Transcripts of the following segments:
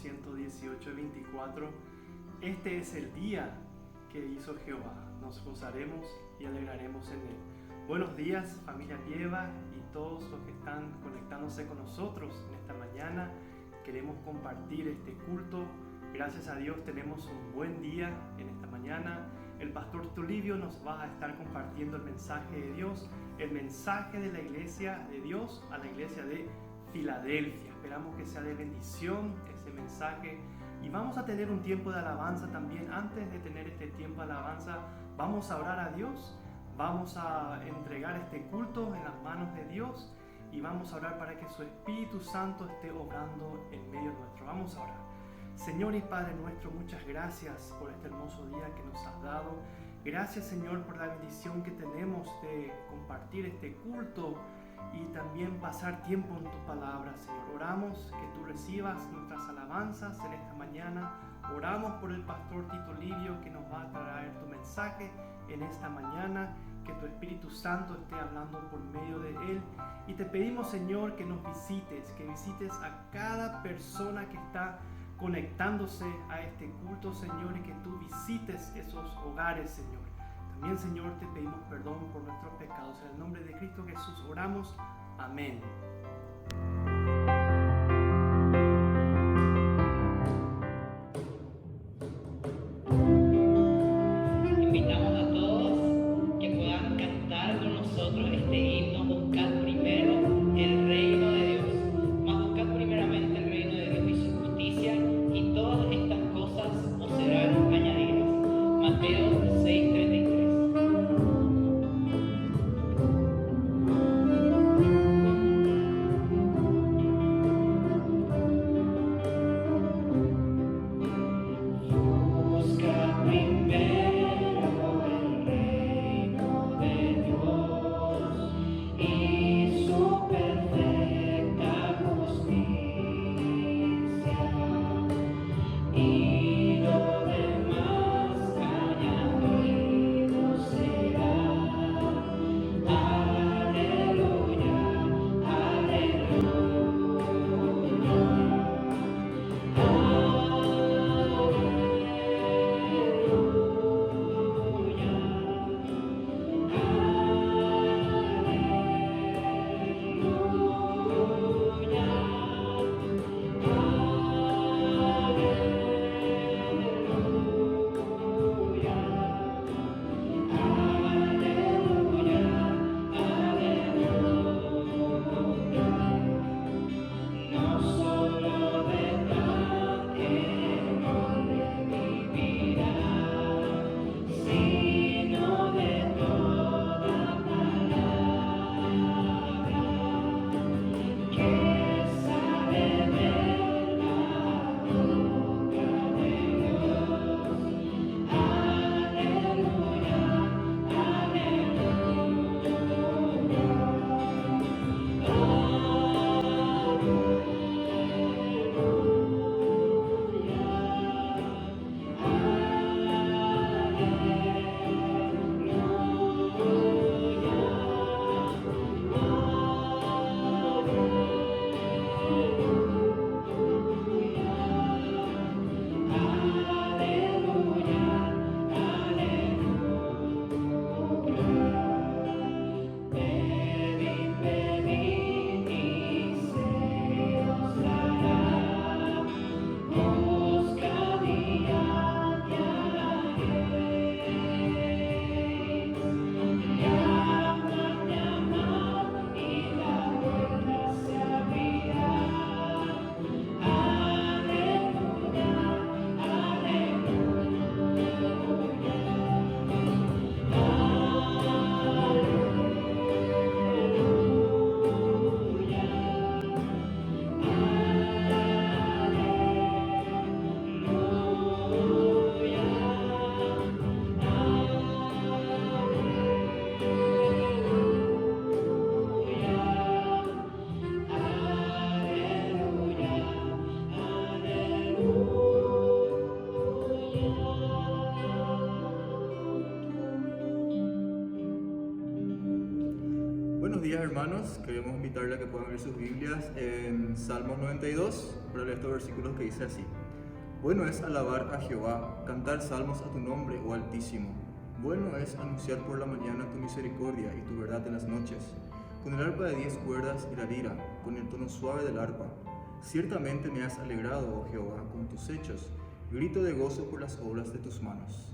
118:24. Este es el día que hizo Jehová, nos gozaremos y alegraremos en él. Buenos días, familia Pieva y todos los que están conectándose con nosotros en esta mañana. Queremos compartir este culto. Gracias a Dios tenemos un buen día en esta mañana. El pastor Tulivio nos va a estar compartiendo el mensaje de Dios, el mensaje de la iglesia de Dios a la iglesia de Filadelfia. Esperamos que sea de bendición ese mensaje y vamos a tener un tiempo de alabanza también. Antes de tener este tiempo de alabanza, vamos a orar a Dios, vamos a entregar este culto en las manos de Dios y vamos a orar para que su Espíritu Santo esté obrando en medio nuestro. Vamos a orar. Señor y Padre nuestro, muchas gracias por este hermoso día que nos has dado. Gracias, Señor, por la bendición que tenemos de compartir este culto y también pasar tiempo en tu palabra, Señor. Oramos que tú recibas nuestras alabanzas en esta mañana. Oramos por el pastor Tito Livio que nos va a traer tu mensaje en esta mañana. Que tu Espíritu Santo esté hablando por medio de él. Y te pedimos, Señor, que nos visites, que visites a cada persona que está conectándose a este culto, Señor, y que tú visites esos hogares, Señor. También, Señor, te pedimos perdón por nuestros pecados. En el nombre de Cristo Jesús oramos. Amén. Invitamos a todos que puedan cantar con nosotros este himno. Buscad primero el reino de Dios. Mas buscad primeramente el reino de Dios y su justicia, y todas estas cosas os serán añadidas. Mateo 6:33. Buenos días hermanos, queremos invitarles a que puedan abrir sus Biblias en Salmos 92 para leer estos versículos que dice así. Bueno es alabar a Jehová, cantar salmos a tu nombre, oh Altísimo. Bueno es anunciar por la mañana tu misericordia y tu verdad en las noches, con el arpa de 10 cuerdas y la lira, con el tono suave del arpa. Ciertamente me has alegrado, oh Jehová, con tus hechos, grito de gozo por las obras de tus manos.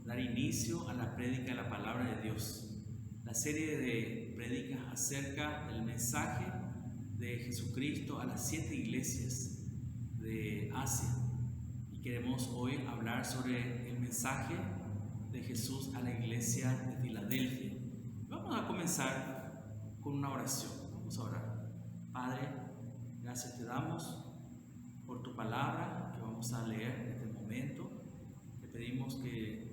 Dar inicio a la prédica de la palabra de Dios, la serie de prédicas acerca del mensaje de Jesucristo a las 7 iglesias de Asia. Y queremos hoy hablar sobre el mensaje de Jesús a la iglesia de Filadelfia. Vamos a comenzar con una oración. Vamos a orar. Padre, gracias te damos por tu palabra que vamos a leer en este momento. Te pedimos que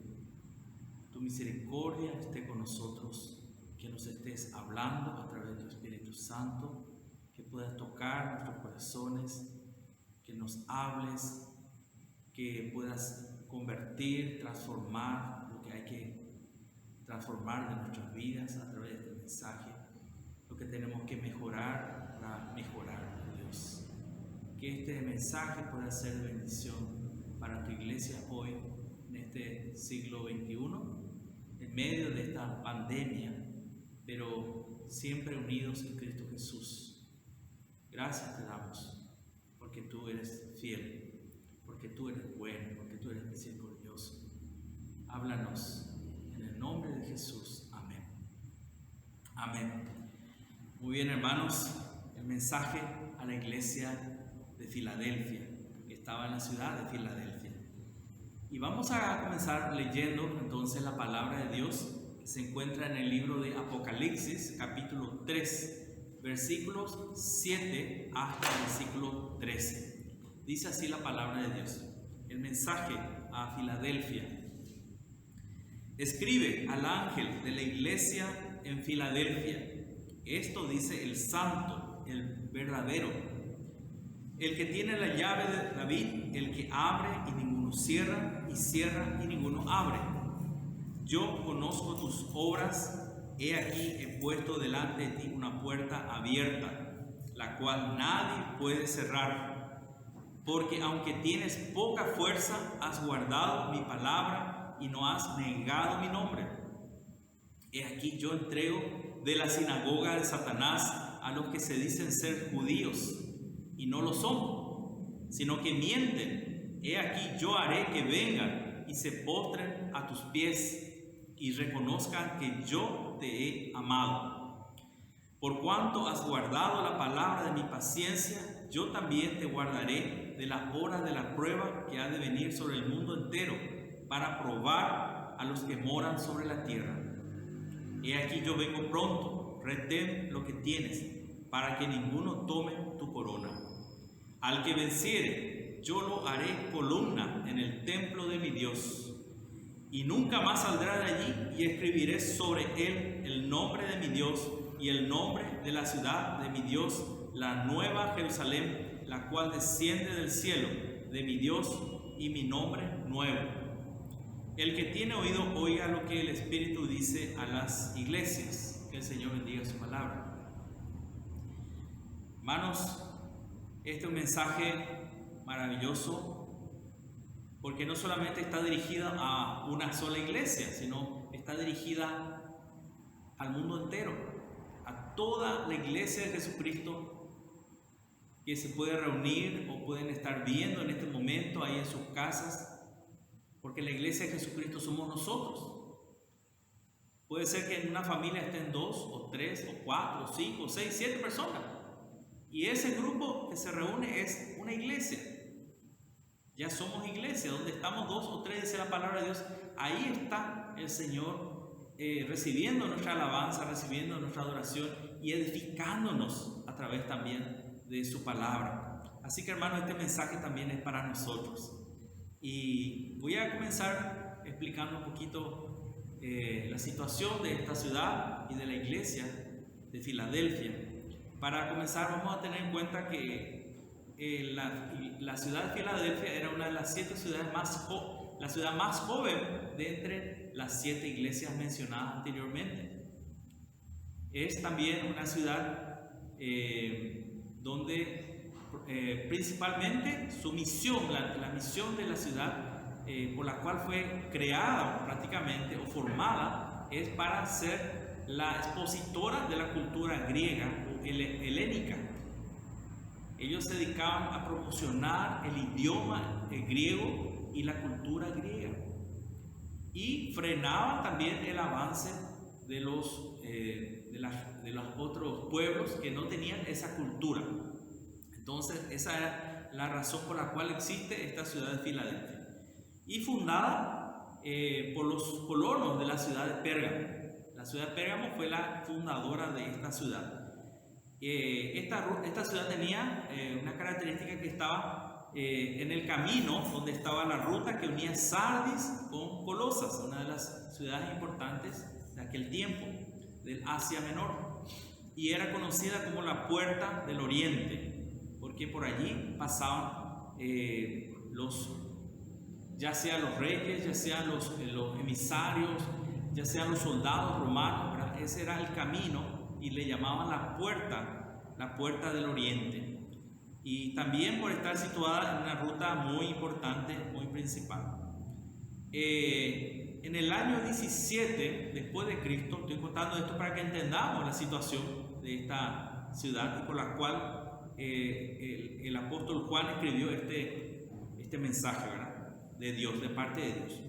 tu misericordia esté con nosotros, que nos estés hablando a través de tu Espíritu Santo, que puedas tocar nuestros corazones, que nos hables, que puedas convertir, transformar lo que hay que transformar de nuestras vidas a través de este mensaje, lo que tenemos que mejorar para mejorar, Dios. Que este mensaje pueda ser de bendición para tu iglesia hoy, en este siglo XXI, en medio de esta pandemia, pero siempre unidos en Cristo Jesús. Gracias te damos, porque tú eres fiel, porque tú eres bueno, porque tú eres misericordioso. Háblanos en el nombre de Jesús. Amén. Amén. Muy bien, hermanos, el mensaje a la iglesia de Filadelfia, que estaba en la ciudad de Filadelfia. Y vamos a comenzar leyendo entonces la palabra de Dios que se encuentra en el libro de Apocalipsis, capítulo 3, versículos 7 hasta el versículo 13. Dice así la palabra de Dios. El mensaje a Filadelfia. Escribe al ángel de la iglesia en Filadelfia. Esto dice el santo, el verdadero, el que tiene la llave de David, el que abre y ninguno cierra, y cierra y ninguno abre. Yo conozco tus obras, he aquí he puesto delante de ti una puerta abierta, la cual nadie puede cerrar. Porque aunque tienes poca fuerza, has guardado mi palabra y no has negado mi nombre. He aquí yo entrego de la sinagoga de Satanás a los que se dicen ser judíos y no lo son, sino que mienten. He aquí yo haré que vengan y se postren a tus pies y reconozcan que yo te he amado. Por cuanto has guardado la palabra de mi paciencia, yo también te guardaré de la hora de la prueba que ha de venir sobre el mundo entero, para probar a los que moran sobre la tierra. He aquí yo vengo pronto, retén lo que tienes, para que ninguno tome tu corona. Al que venciere, yo lo haré columna en el templo de mi Dios, y nunca más saldrá de allí, y escribiré sobre él el nombre de mi Dios y el nombre de la ciudad de mi Dios, la nueva Jerusalén, la cual desciende del cielo de mi Dios, y mi nombre nuevo. El que tiene oído, oiga lo que el Espíritu dice a las iglesias. Que el Señor bendiga su palabra. Hermanos, este es un mensaje maravilloso, porque no solamente está dirigida a una sola iglesia, sino está dirigida al mundo entero, a toda la iglesia de Jesucristo que se puede reunir o pueden estar viendo en este momento ahí en sus casas, porque la iglesia de Jesucristo somos nosotros. Puede ser que en una familia estén 2 o 3 o 4 o 5 o 6, 7 personas, y ese grupo que se reúne es una iglesia. Ya somos iglesia, donde estamos 2 o 3, dice la palabra de Dios, ahí está el Señor recibiendo nuestra alabanza, recibiendo nuestra adoración y edificándonos a través también de su palabra. Así que, hermanos, este mensaje también es para nosotros. Y voy a comenzar explicando un poquito la situación de esta ciudad y de la iglesia de Filadelfia. Para comenzar, vamos a tener en cuenta que la ciudad de Filadelfia era una de las 7 ciudades la ciudad más joven de entre las 7 iglesias mencionadas anteriormente. Es también una ciudad donde principalmente su misión, la misión de la ciudad por la cual fue creada prácticamente o formada, es para ser la expositora de la cultura griega o helénica. Ellos se dedicaban a promocionar el idioma griego y la cultura griega, y frenaban también el avance de los otros pueblos que no tenían esa cultura. Entonces, esa era la razón por la cual existe esta ciudad de Filadelfia, y fundada por los colonos de la ciudad de Pérgamo. La ciudad de Pérgamo fue la fundadora de esta ciudad. Esta ciudad tenía una característica, que estaba en el camino donde estaba la ruta que unía Sardis con Colosas, una de las ciudades importantes de aquel tiempo, del Asia Menor, y era conocida como la Puerta del Oriente, porque por allí pasaban ya sean los reyes, ya sean los emisarios, ya sean los soldados romanos, ¿verdad? Ese era el camino y le llamaban la puerta del Oriente, y también por estar situada en una ruta muy importante, muy principal. En el año 17 después de Cristo, estoy contando esto para que entendamos la situación de esta ciudad y por la cual el apóstol Juan escribió este mensaje, ¿verdad?, de Dios, de parte de Dios.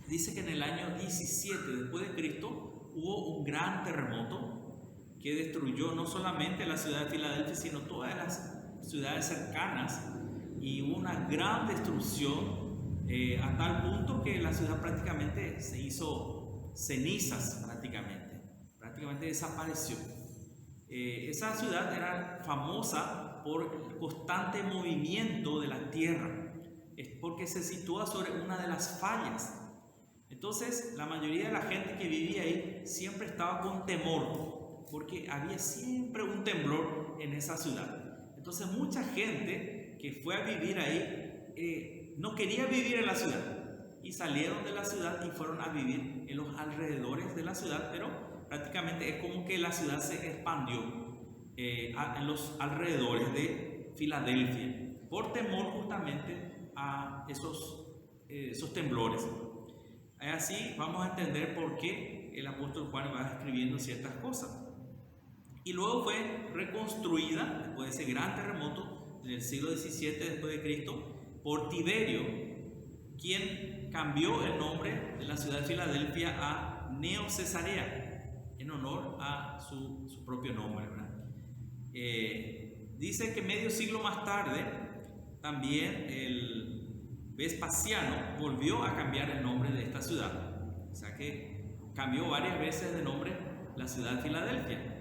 Dice que en el año 17 después de Cristo hubo un gran terremoto que destruyó no solamente la ciudad de Filadelfia, sino todas las ciudades cercanas, y hubo una gran destrucción a tal punto que la ciudad prácticamente se hizo cenizas, prácticamente desapareció. Esa ciudad era famosa por el constante movimiento de la tierra, es porque se sitúa sobre una de las fallas. Entonces, la mayoría de la gente que vivía ahí siempre estaba con temor, porque había siempre un temblor en esa ciudad. Entonces, mucha gente que fue a vivir ahí no quería vivir en la ciudad, y salieron de la ciudad y fueron a vivir en los alrededores de la ciudad, pero prácticamente es como que la ciudad se expandió en los alrededores de Filadelfia, por temor justamente a esos temblores. Así vamos a entender por qué el apóstol Juan va escribiendo ciertas cosas. Y luego fue reconstruida después de ese gran terremoto en el siglo XVII después de Cristo por Tiberio, quien cambió el nombre de la ciudad de Filadelfia a Neo Cesarea en honor a su propio nombre, ¿verdad? Dice que medio siglo más tarde también el Vespasiano volvió a cambiar el nombre de esta ciudad, o sea que cambió varias veces de nombre la ciudad de Filadelfia,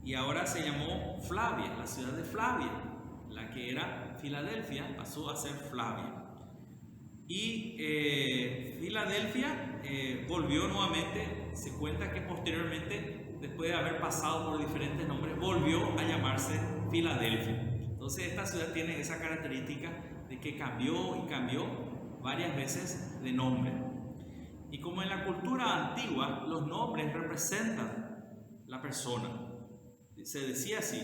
y ahora se llamó Flavia, la ciudad de Flavia. La que era Filadelfia pasó a ser Flavia, y Filadelfia volvió nuevamente. Se cuenta que posteriormente, después de haber pasado por diferentes nombres, volvió a llamarse Filadelfia. Entonces esta ciudad tiene esa característica de que cambió y cambió varias veces de nombre. Y como en la cultura antigua los nombres representan la persona, se decía así: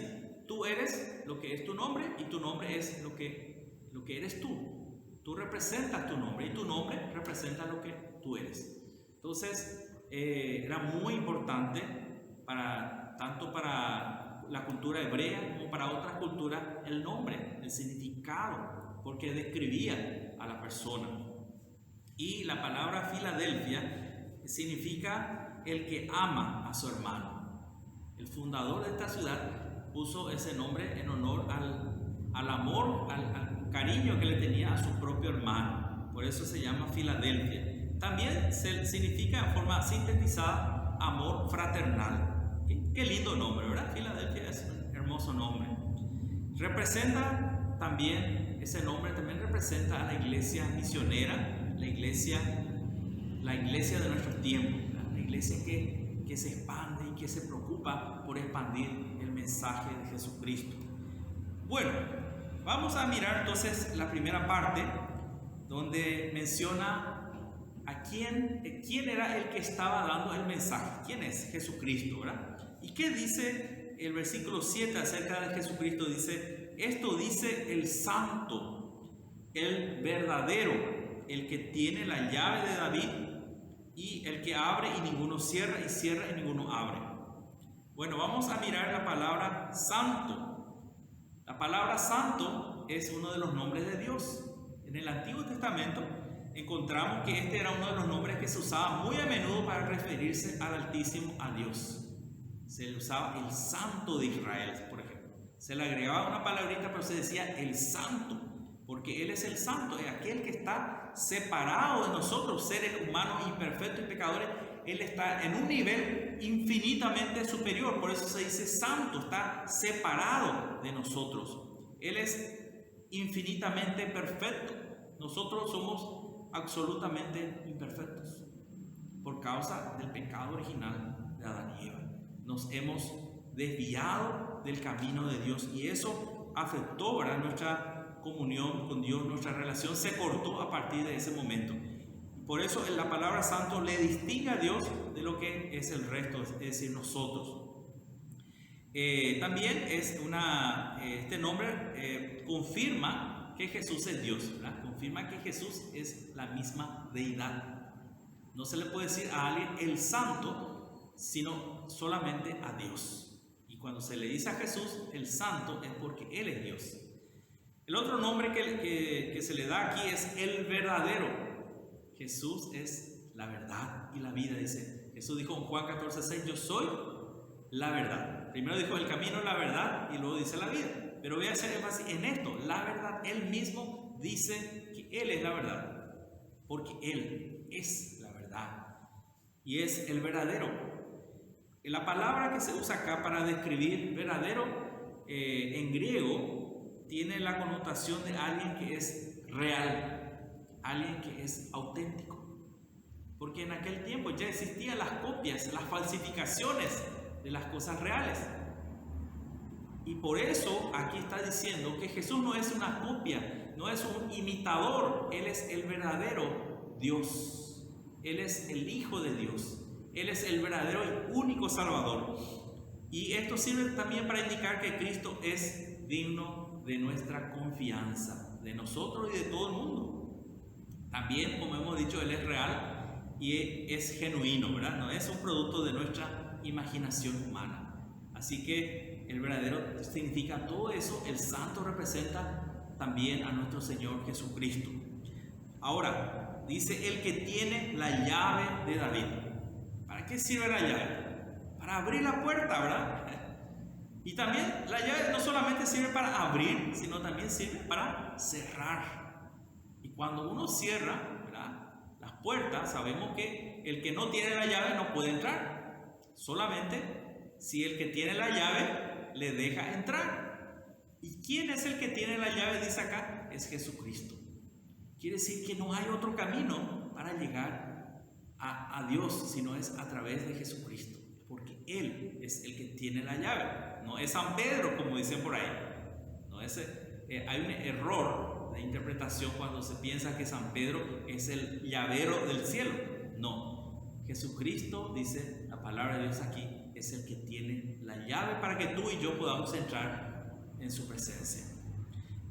tú eres lo que es tu nombre, y tu nombre es lo que lo que eres tú. Tú representas tu nombre y tu nombre representa lo que tú eres. Entonces, era muy importante tanto para la cultura hebrea como para otras culturas el nombre, el significado, porque describía a la persona. Y la palabra Filadelfia significa el que ama a su hermano. El fundador de esta ciudad puso ese nombre en honor al amor, al cariño que le tenía a su propio hermano. Por eso se llama Filadelfia. También significa en forma sintetizada amor fraternal. Qué lindo nombre, ¿verdad? Filadelfia es un hermoso nombre. Representa también, ese nombre también representa a la iglesia misionera, la iglesia de nuestros tiempos, ¿verdad? La iglesia que se expande y que se preocupa por expandir el mensaje de Jesucristo. Bueno, vamos a mirar entonces la primera parte, donde menciona a quién era el que estaba dando el mensaje. ¿Quién es? Jesucristo, ¿verdad? ¿Y qué dice el versículo 7 acerca de Jesucristo? Dice, esto dice el santo, el verdadero, el que tiene la llave de David y el que abre y ninguno cierra, y cierra y ninguno abre. Bueno, vamos a mirar la palabra santo. La palabra santo es uno de los nombres de Dios. En el Antiguo Testamento encontramos que este era uno de los nombres que se usaba muy a menudo para referirse al Altísimo, a Dios. Se le usaba el Santo de Israel, por ejemplo. Se le agregaba una palabrita, pero se decía el Santo, porque Él es el Santo, es aquel que está separado de nosotros, seres humanos imperfectos y pecadores. Él está en un nivel infinitamente superior, por eso se dice Santo, está separado de nosotros. Él es infinitamente perfecto. Nosotros somos absolutamente imperfectos por causa del pecado original de Adán y Eva. Nos hemos desviado del camino de Dios y eso afectó, ¿verdad?, nuestra comunión con Dios, nuestra relación se cortó a partir de ese momento. Por eso la palabra santo le distingue a Dios de lo que es el resto, es decir, nosotros. También es este nombre confirma que Jesús es Dios, ¿verdad? Confirma que Jesús es la misma deidad. No se le puede decir a alguien el santo, sino solamente a Dios. Y cuando se le dice a Jesús el santo es porque Él es Dios. El otro nombre que se le da aquí es el verdadero. Jesús es la verdad y la vida, dice. Jesús dijo en Juan 14:6, yo soy la verdad. Primero dijo el camino, la verdad, y luego dice la vida. Pero voy a hacer énfasis en esto, la verdad. Él mismo dice que Él es la verdad, porque Él es la verdad y es el verdadero. La palabra que se usa acá para describir verdadero en griego tiene la connotación de alguien que es real, alguien que es auténtico, porque en aquel tiempo ya existían las copias, las falsificaciones de las cosas reales. Y por eso aquí está diciendo que Jesús no es una copia, no es un imitador, Él es el verdadero Dios, Él es el Hijo de Dios, Él es el verdadero y único Salvador. Y esto sirve también para indicar que Cristo es digno de nuestra confianza, de nosotros y de todo el mundo. También, como hemos dicho, Él es real y es genuino, ¿verdad? No es un producto de nuestra imaginación humana. Así que el verdadero significa todo eso. El santo representa también a nuestro Señor Jesucristo. Ahora, dice el que tiene la llave de David. ¿Para qué sirve la llave? Para abrir la puerta, ¿verdad? Y también la llave no solamente sirve para abrir, sino también sirve para cerrar. Y cuando uno cierra, ¿verdad?, las puertas, sabemos que el que no tiene la llave no puede entrar. Solamente si el que tiene la llave le deja entrar. ¿Y quién es el que tiene la llave? Dice acá, es Jesucristo. Quiere decir que no hay otro camino para llegar a Dios, sino es a través de Jesucristo, porque Él es el que tiene la llave, no es San Pedro como dicen por ahí. No es, hay un error de interpretación cuando se piensa que San Pedro es el llavero del cielo. No, Jesucristo, dice la palabra de Dios aquí, es el que tiene la llave para que tú y yo podamos entrar en su presencia.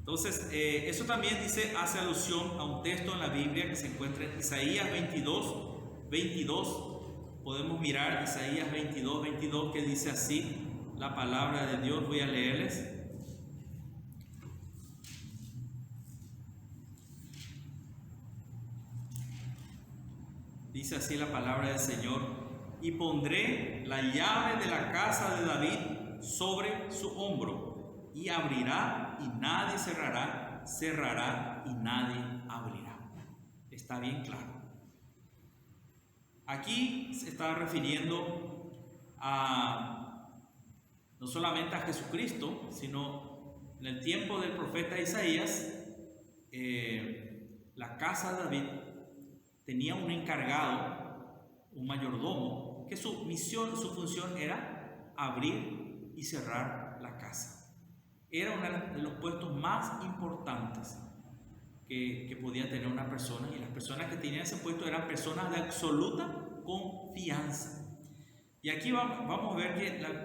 Entonces, eso también hace alusión a un texto en la Biblia que se encuentra en Isaías 22. Podemos mirar Isaías 22, que dice así la palabra de Dios. Voy a leerles. Dice así la palabra del Señor: y pondré la llave de la casa de David sobre su hombro, y abrirá y nadie cerrará, cerrará y nadie abrirá. Está bien claro. Aquí se está refiriendo no solamente a Jesucristo, sino en el tiempo del profeta Isaías, la casa de David tenía un encargado, un mayordomo, que su misión, su función era abrir y cerrar la casa. Era uno de los puestos más importantes que podía tener una persona, y las personas que tenían ese puesto eran personas de absoluta confianza. Y aquí vamos a ver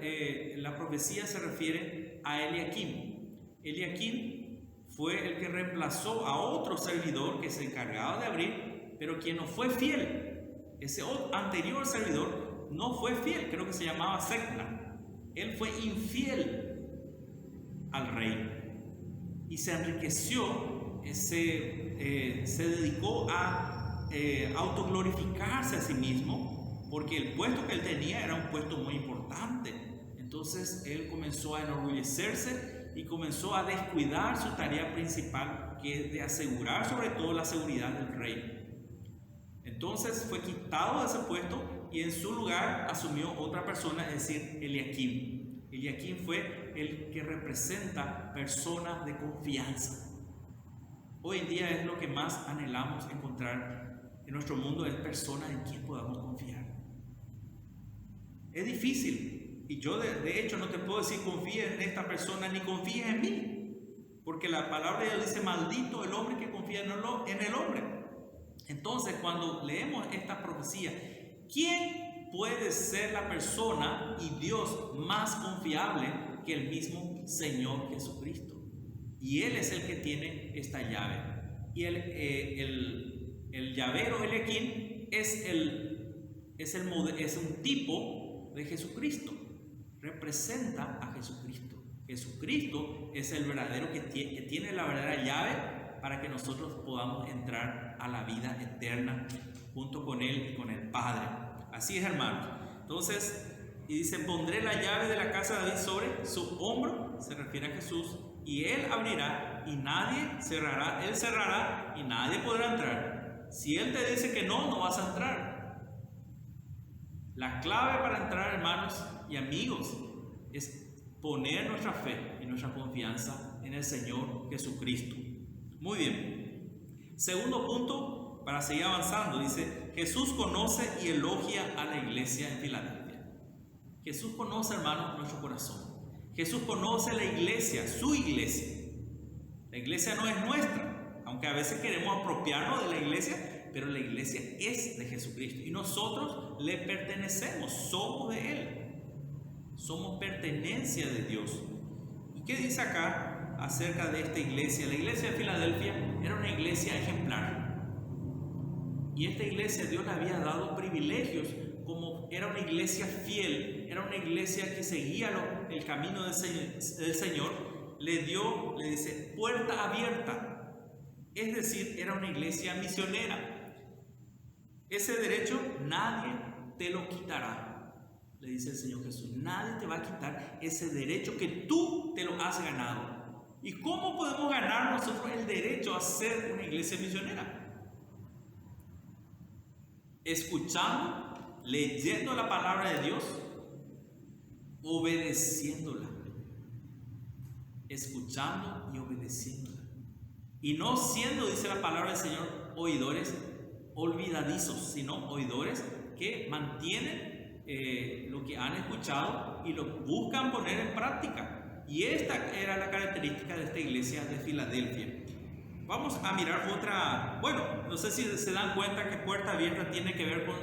que la profecía se refiere a Eliakim. Eliakim fue el que reemplazó a otro servidor que se encargaba de abrir, pero quien no fue fiel. Ese anterior servidor no fue fiel, creo que se llamaba Secna. Él fue infiel al rey y se enriqueció, se dedicó a autoglorificarse a sí mismo, porque el puesto que él tenía era un puesto muy importante. Entonces él comenzó a enorgullecerse y comenzó a descuidar su tarea principal, que es de asegurar sobre todo la seguridad del rey. Entonces fue quitado de ese puesto y en su lugar asumió otra persona, es decir, Eliakim. Eliakim fue el que representa personas de confianza. Hoy en día es lo que más anhelamos encontrar en nuestro mundo, es personas en quien podamos confiar. Es difícil, y yo de hecho no te puedo decir confía en esta persona ni confía en mí, porque la palabra de Dios dice: maldito el hombre que confía en el hombre. Entonces, cuando leemos esta profecía, ¿quién puede ser la persona y Dios más confiable que el mismo Señor Jesucristo? Y Él es el que tiene esta llave. Y el llavero Eliakim es un tipo de Jesucristo. Representa a Jesucristo. Jesucristo es el verdadero que tiene la verdadera llave para que nosotros podamos entrar a la vida eterna junto con Él y con el Padre. Así es, hermanos. Entonces, y dice: pondré la llave de la casa de David sobre su hombro, se refiere a Jesús, y Él abrirá y nadie cerrará. Él cerrará y nadie podrá entrar. Si Él te dice que no, no vas a entrar. La clave para entrar, hermanos y amigos, es poner nuestra fe y nuestra confianza en el Señor Jesucristo. Muy bien. Segundo punto, para seguir avanzando, dice: Jesús conoce y elogia a la iglesia en Filadelfia. Jesús conoce, hermanos, nuestro corazón. Jesús conoce la iglesia, su iglesia. La iglesia no es nuestra, aunque a veces queremos apropiarnos de la iglesia, pero la iglesia es de Jesucristo y nosotros le pertenecemos, somos de Él. Somos pertenencia de Dios. ¿Y qué dice acá acerca de esta iglesia? La iglesia de Filadelfia era una iglesia ejemplar. Y esta iglesia Dios le había dado privilegios, como era una iglesia fiel, era una iglesia que seguía el camino del Señor. Le dice puerta abierta, es decir, era una iglesia misionera. Ese derecho nadie te lo quitará, le dice el Señor Jesús. Nadie te va a quitar ese derecho que tú te lo has ganado. ¿Y cómo podemos ganar nosotros el derecho a ser una iglesia misionera? Escuchando, leyendo la palabra de Dios, obedeciéndola. Escuchando y obedeciéndola. Y no siendo, dice la palabra del Señor, oidores olvidadizos, sino oidores que mantienen lo que han escuchado y lo buscan poner en práctica. Y esta era la característica de esta iglesia de Filadelfia. Vamos a mirar otra. Bueno, no sé si se dan cuenta que puerta abierta tiene que ver con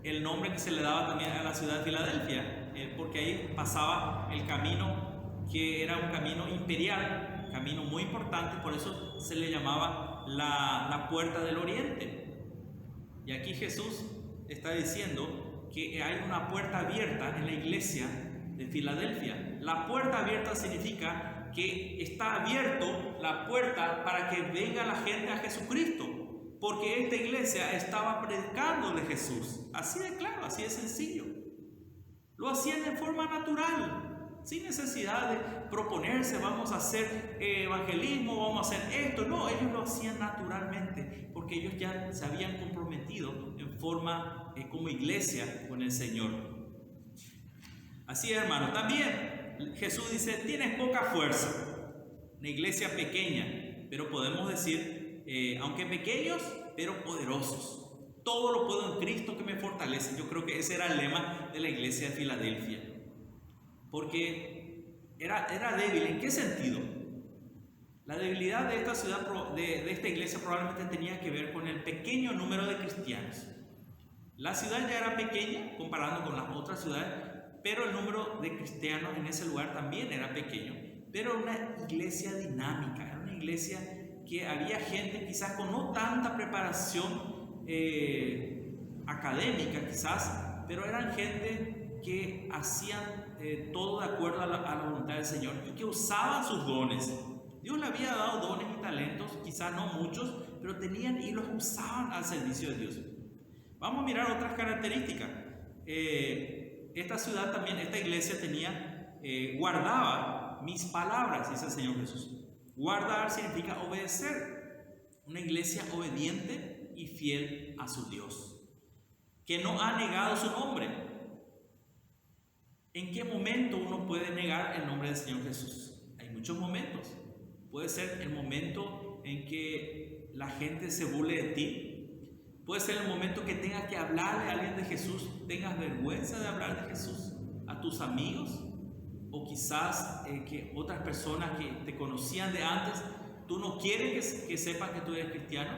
el nombre que se le daba también a la ciudad de Filadelfia, porque ahí pasaba el camino que era un camino imperial, camino muy importante, por eso se le llamaba la puerta del oriente. Y aquí Jesús está diciendo que hay una puerta abierta en la iglesia de Filadelfia. La puerta abierta significa que está abierto la puerta para que venga la gente a Jesucristo, porque esta iglesia estaba predicando de Jesús. Así de claro, así de sencillo. Lo hacían de forma natural, sin necesidad de proponerse, vamos a hacer evangelismo, vamos a hacer esto. No, ellos lo hacían naturalmente, porque ellos ya se habían comprometido en forma como iglesia con el Señor. Así es, hermano. También Jesús dice, tienes poca fuerza. Una iglesia pequeña, pero podemos decir, aunque pequeños, pero poderosos. Todo lo puedo en Cristo que me fortalece. Yo creo que ese era el lema de la iglesia de Filadelfia. Porque era débil. ¿En qué sentido? La debilidad de esta ciudad, de esta iglesia, probablemente tenía que ver con el pequeño número de cristianos. La ciudad ya era pequeña comparando con las otras ciudades, pero el número de cristianos en ese lugar también era pequeño. Pero era una iglesia dinámica, era una iglesia que había gente quizás con no tanta preparación académica quizás, pero eran gente que hacían todo de acuerdo a la voluntad del Señor y que usaban sus dones. Dios le había dado dones y talentos, quizás no muchos, pero tenían y los usaban al servicio de Dios. Vamos a mirar otras características. Esta ciudad también, esta iglesia tenía, guardaba mis palabras, dice el Señor Jesús. Guardar significa obedecer. Una iglesia obediente y fiel a su Dios, que no ha negado su nombre. ¿En qué momento uno puede negar el nombre del Señor Jesús? Hay muchos momentos. Puede ser el momento en que la gente se burle de ti. Puede ser el momento que tengas que hablarle a alguien de Jesús, tengas vergüenza de hablar de Jesús a tus amigos, o quizás que otras personas que te conocían de antes, tú no quieres que sepan que tú eres cristiano.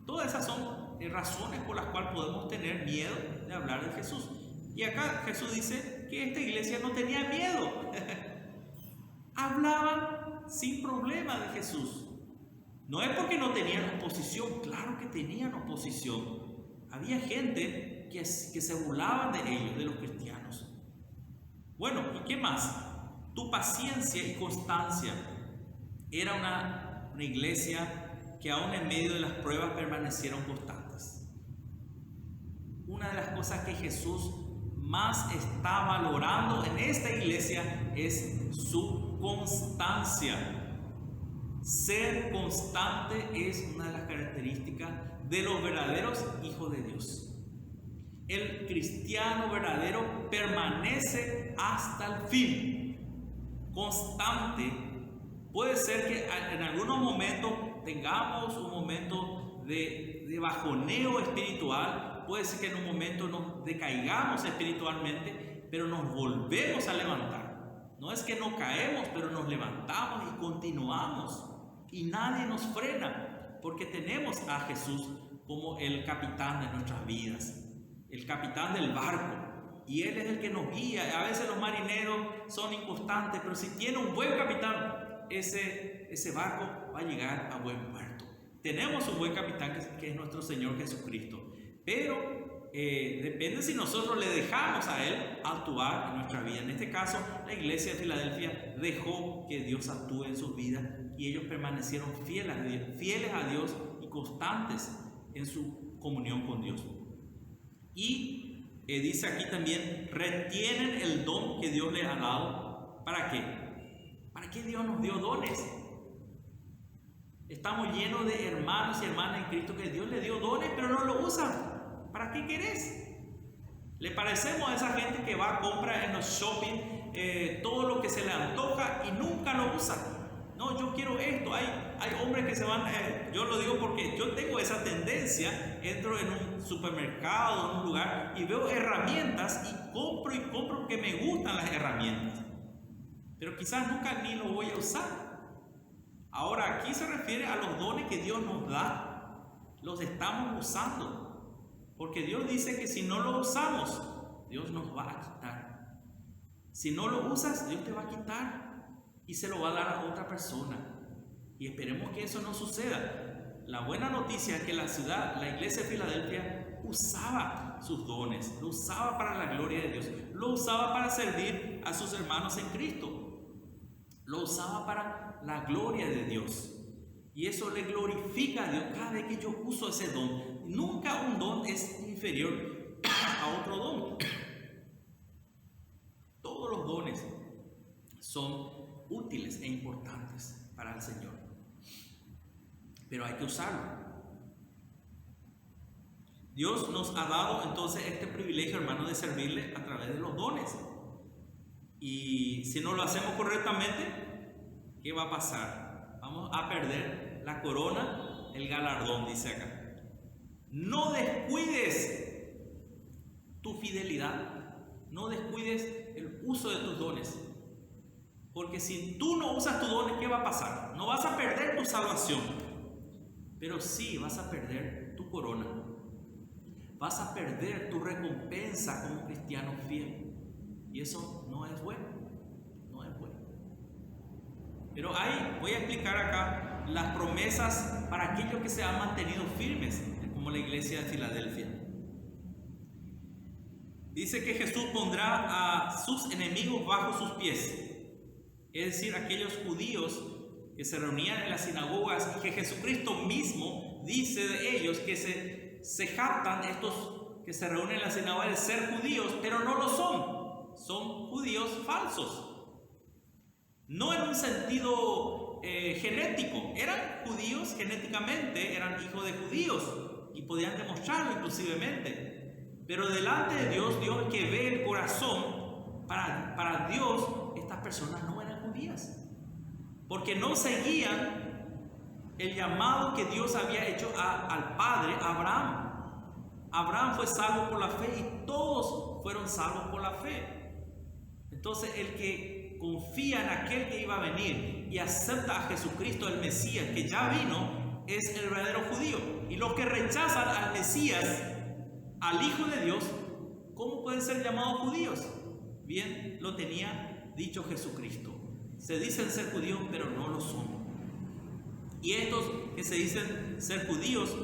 Todas esas son razones por las cuales podemos tener miedo de hablar de Jesús. Y acá Jesús dice que esta iglesia no tenía miedo. Hablaban sin problema de Jesús. No es porque no tenían oposición, claro que tenían oposición. Había gente que se burlaban de ellos, de los cristianos. Bueno, ¿y qué más? Tu paciencia y constancia. Era una iglesia que aún en medio de las pruebas permanecieron constantes. Una de las cosas que Jesús más está valorando en esta iglesia es su constancia. Ser constante es una de las características de los verdaderos hijos de Dios. El cristiano verdadero permanece hasta el fin. Constante. Puede ser que en algunos momentos tengamos un momento de bajoneo espiritual, puede ser que en un momento nos decaigamos espiritualmente, pero nos volvemos a levantar. No es que no caemos, pero nos levantamos y continuamos, y nadie nos frena, porque tenemos a Jesús como el capitán de nuestras vidas, el capitán del barco, y Él es el que nos guía. A veces los marineros son inconstantes, pero si tiene un buen capitán, ese barco va a llegar a buen puerto. Tenemos un buen capitán que es nuestro Señor Jesucristo, pero depende si nosotros le dejamos a Él actuar en nuestra vida. En este caso, la iglesia de Filadelfia dejó que Dios actúe en sus vidas y ellos permanecieron fieles a Dios y constantes en su comunión con Dios. Y dice aquí también, retienen el don que Dios les ha dado. ¿Para qué? ¿Para qué Dios nos dio dones? Estamos llenos de hermanos y hermanas en Cristo que Dios les dio dones, pero no lo usan. ¿Para qué querés? Le parecemos a esa gente que va a comprar en los shopping todo lo que se le antoja y nunca lo usan. No, yo quiero esto. Hay hombres que se van, yo lo digo porque yo tengo esa tendencia, entro en un supermercado, en un lugar y veo herramientas y compro porque me gustan las herramientas. Pero quizás nunca ni lo voy a usar. Ahora aquí se refiere a los dones que Dios nos da. Los estamos usando. Porque Dios dice que si no lo usamos, Dios nos va a quitar. Si no lo usas, Dios te va a quitar. y se lo va a dar a otra persona. Y esperemos que eso no suceda. La buena noticia es que la iglesia de Filadelfia usaba sus dones, lo usaba para la gloria de Dios, lo usaba para servir a sus hermanos en Cristo, lo usaba para la gloria de Dios. Y eso le glorifica a Dios cada vez que yo uso ese don. Nunca un don es inferior a otro don. Todos los dones son útiles e importantes para el Señor, pero hay que usarlo. Dios nos ha dado entonces este privilegio, hermano, de servirle a través de los dones. Y si no lo hacemos correctamente, ¿qué va a pasar? Vamos a perder la corona, el galardón, dice acá. No descuides tu fidelidad, no descuides el uso de tus dones. Porque si tú no usas tus dones, ¿qué va a pasar? No vas a perder tu salvación, pero sí vas a perder tu corona. Vas a perder tu recompensa como cristiano fiel. Y eso no es bueno. No es bueno. Pero voy a explicar acá las promesas para aquellos que se han mantenido firmes, como la iglesia de Filadelfia. Dice que Jesús pondrá a sus enemigos bajo sus pies. Es decir, aquellos judíos que se reunían en las sinagogas y que Jesucristo mismo dice de ellos que se jactan, estos que se reúnen en las sinagogas, de ser judíos, pero no lo son judíos falsos. No en un sentido genético, eran judíos genéticamente, eran hijos de judíos y podían demostrarlo inclusivemente, pero delante de Dios, Dios que ve el corazón, para Dios estas personas no eran judías, porque no seguían el llamado que Dios había hecho al padre Abraham. Abraham fue salvo por la fe y todos fueron salvos por la fe. Entonces el que confía en aquel que iba a venir y acepta a Jesucristo el Mesías que ya vino, es el verdadero judío. Y los que rechazan al Mesías, al Hijo de Dios, ¿cómo pueden ser llamados judíos? Bien lo tenía dicho Jesucristo. Se dicen ser judíos, pero no lo son. Y estos que se dicen ser judíos,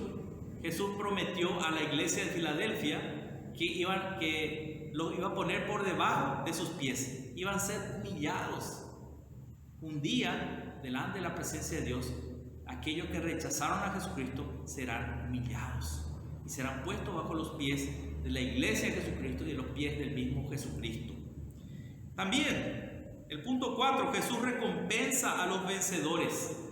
Jesús prometió a la iglesia de Filadelfia que los iba a poner por debajo de sus pies. Iban a ser humillados. Un día, delante de la presencia de Dios, aquellos que rechazaron a Jesucristo serán humillados y serán puestos bajo los pies de la iglesia de Jesucristo y de los pies del mismo Jesucristo. También, el punto 4, Jesús recompensa a los vencedores.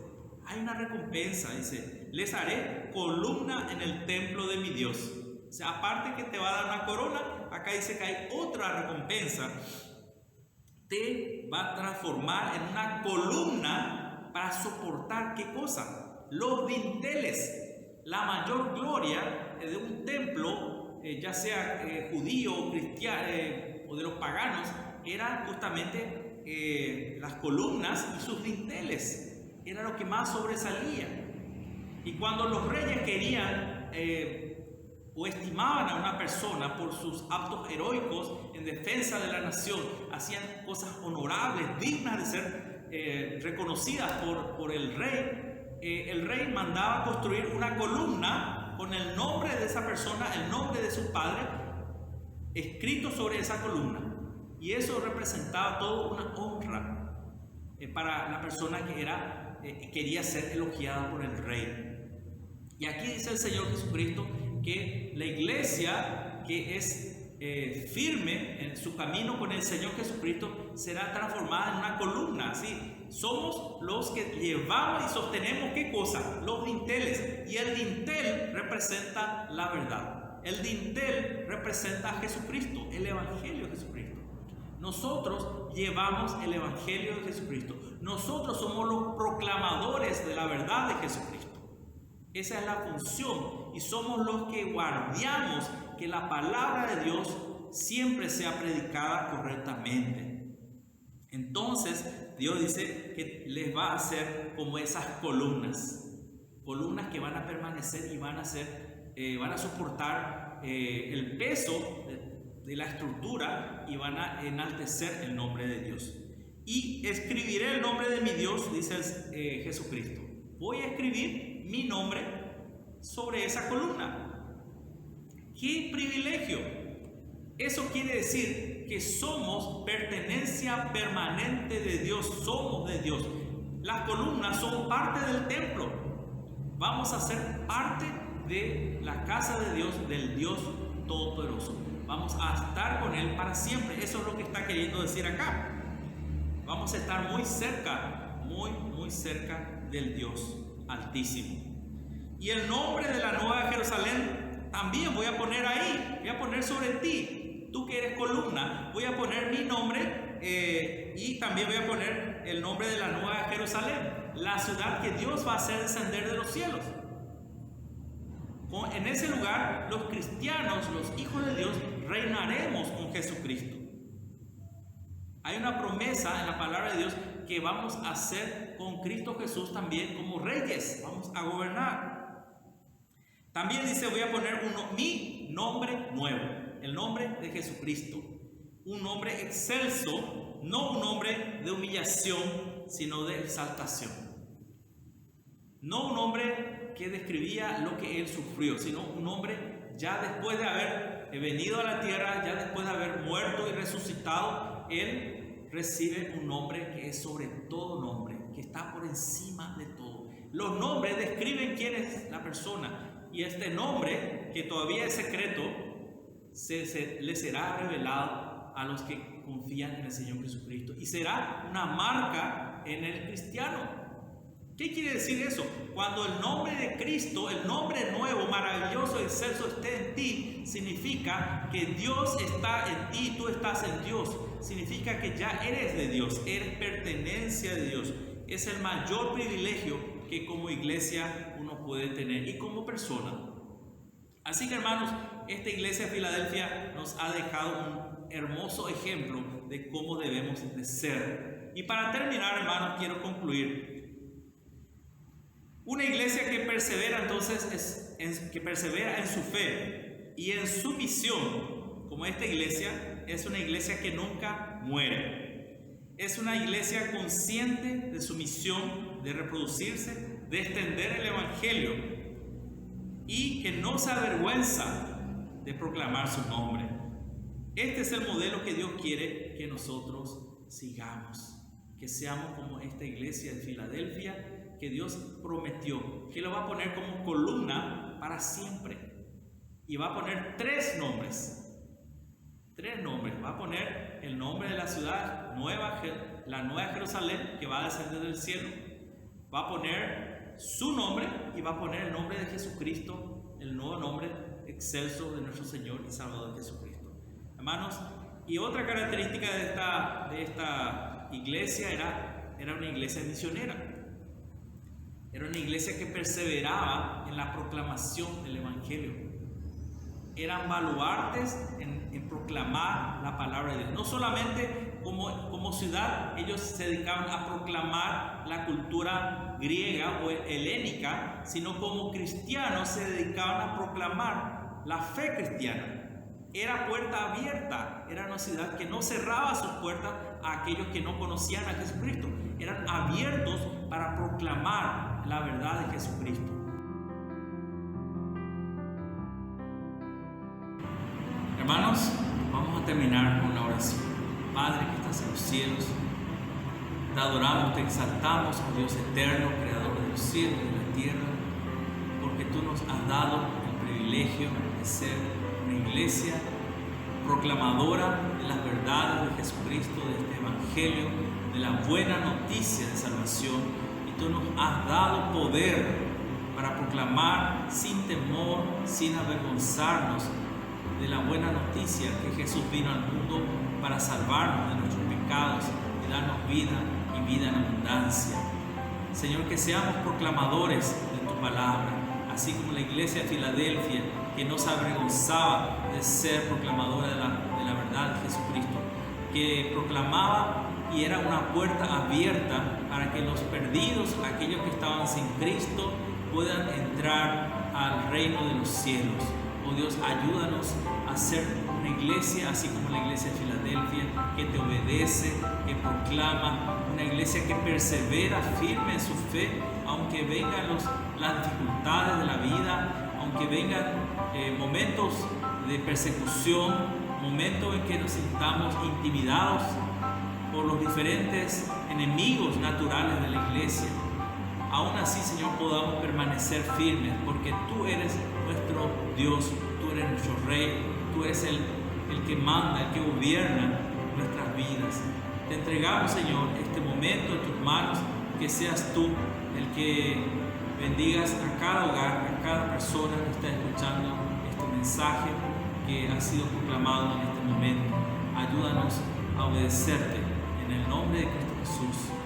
Hay una recompensa, dice, les haré columna en el templo de mi Dios. O sea, aparte que te va a dar una corona, acá dice que hay otra recompensa. Te va a transformar en una columna para soportar, ¿qué cosa? Los dinteles. La mayor gloria de un templo, ya sea judío, cristiano o de los paganos, era justamente las columnas y sus dinteles. Era lo que más sobresalía. Y cuando los reyes querían o estimaban a una persona por sus actos heroicos en defensa de la nación, hacían cosas honorables, dignas de ser reconocidas por el rey mandaba construir una columna con el nombre de esa persona, el nombre de su padre, escrito sobre esa columna. Y eso representaba toda una honra para la persona que quería ser elogiada por el rey. Y aquí dice el Señor Jesucristo que la iglesia que es firme en su camino con el Señor Jesucristo será transformada en una columna. ¿Sí? Somos los que llevamos y sostenemos, ¿qué cosa? Los dinteles. Y el dintel representa la verdad. El dintel representa a Jesucristo, el Evangelio de Jesucristo. Nosotros llevamos el Evangelio de Jesucristo. Nosotros somos los proclamadores de la verdad de Jesucristo. Esa es la función y somos los que guardamos que la palabra de Dios siempre sea predicada correctamente. Entonces Dios dice que les va a hacer como esas columnas que van a permanecer y van a soportar el peso de la estructura y van a enaltecer el nombre de Dios. y escribiré el nombre de mi Dios, dice Jesucristo. Voy a escribir mi nombre sobre esa columna. ¡Qué privilegio! Eso quiere decir que somos pertenencia permanente de Dios, somos de Dios. Las columnas son parte del templo. Vamos a ser parte de la casa de Dios, del Dios Todopoderoso. Vamos a estar con Él para siempre. Eso es lo que está queriendo decir acá. Vamos a estar muy cerca, muy cerca del Dios Altísimo. Y el nombre de la Nueva Jerusalén también voy a poner ahí, voy a poner sobre ti. Tú que eres columna, voy a poner mi nombre y también voy a poner el nombre de la Nueva Jerusalén, la ciudad que Dios va a hacer descender de los cielos. En ese lugar, los cristianos, los hijos de Dios, reinaremos con Jesucristo. Hay una promesa en la palabra de Dios que vamos a ser con Cristo Jesús también como reyes, vamos a gobernar. También dice, voy a poner mi nombre nuevo, el nombre de Jesucristo, un nombre excelso, no un nombre de humillación, sino de exaltación. No un hombre que describía lo que él sufrió, sino un hombre ya después de haber venido a la tierra, ya después de haber muerto y resucitado, él recibe un nombre que es sobre todo nombre, que está por encima de todo. Los nombres describen quién es la persona, y este nombre, que todavía es secreto, le será revelado a los que confían en el Señor Jesucristo, y será una marca en el cristiano. ¿Qué quiere decir eso? Cuando el nombre de Cristo, el nombre nuevo, maravilloso, excelso esté en ti, significa que Dios está en ti, tú estás en Dios. Significa que ya eres de Dios, eres pertenencia de Dios. Es el mayor privilegio que como iglesia uno puede tener y como persona. Así que, hermanos, esta iglesia de Filadelfia nos ha dejado un hermoso ejemplo de cómo debemos de ser. Y para terminar, hermanos, quiero concluir. Una iglesia que persevera entonces que persevera en su fe y en su misión, como esta iglesia, es una iglesia que nunca muere. Es una iglesia consciente de su misión de reproducirse, de extender el evangelio y que no se avergüenza de proclamar su nombre. Este es el modelo que Dios quiere que nosotros sigamos, que seamos como esta iglesia de Filadelfia, que Dios prometió que lo va a poner como columna para siempre, y va a poner tres nombres, va a poner el nombre de la ciudad nueva, la Nueva Jerusalén, que va a descender del cielo, va a poner su nombre y va a poner el nombre de Jesucristo, el nuevo nombre excelso de nuestro Señor y Salvador Jesucristo. Hermanos, y otra característica de esta iglesia era una iglesia misionera. Era una iglesia que perseveraba en la proclamación del evangelio. Eran baluartes en proclamar la palabra de Dios. No solamente como ciudad, ellos se dedicaban a proclamar la cultura griega o helénica, sino como cristianos se dedicaban a proclamar la fe cristiana. Era puerta abierta, era una ciudad que no cerraba sus puertas a aquellos que no conocían a Jesucristo. Eran abiertos para proclamar la verdad de Jesucristo. Hermanos, vamos a terminar con una oración. Padre que estás en los cielos, te adoramos, te exaltamos, oh Dios eterno, creador de los cielos y de la tierra, porque tú nos has dado el privilegio de ser una iglesia proclamadora de las verdades de Jesucristo, de este evangelio, de la buena noticia de salvación, y tú nos has dado poder para proclamar sin temor, sin avergonzarnos de la buena noticia que Jesús vino al mundo para salvarnos de nuestros pecados y darnos vida y vida en abundancia. Señor, que seamos proclamadores de tu palabra, así como la iglesia de Filadelfia, que no se avergonzaba de ser proclamadora de la verdad de Jesucristo, que proclamaba y era una puerta abierta para que los perdidos, aquellos que estaban sin Cristo, puedan entrar al reino de los cielos. Oh Dios, ayúdanos a ser una iglesia, así como la iglesia de Filadelfia, que te obedece, que proclama, una iglesia que persevera firme en su fe, aunque vengan las dificultades de la vida, aunque vengan momentos de persecución, momentos en que nos sintamos intimidados por los diferentes enemigos naturales de la iglesia. Aún así, Señor, podamos permanecer firmes, porque tú eres nuestro Dios, tú eres nuestro Rey, tú eres el que manda, el que gobierna nuestras vidas. Te entregamos, Señor, este momento en tus manos, que seas tú el que bendigas a cada hogar, a cada persona que está escuchando este mensaje que ha sido proclamado en este momento. Ayúdanos a obedecerte en el nombre de Cristo Jesús.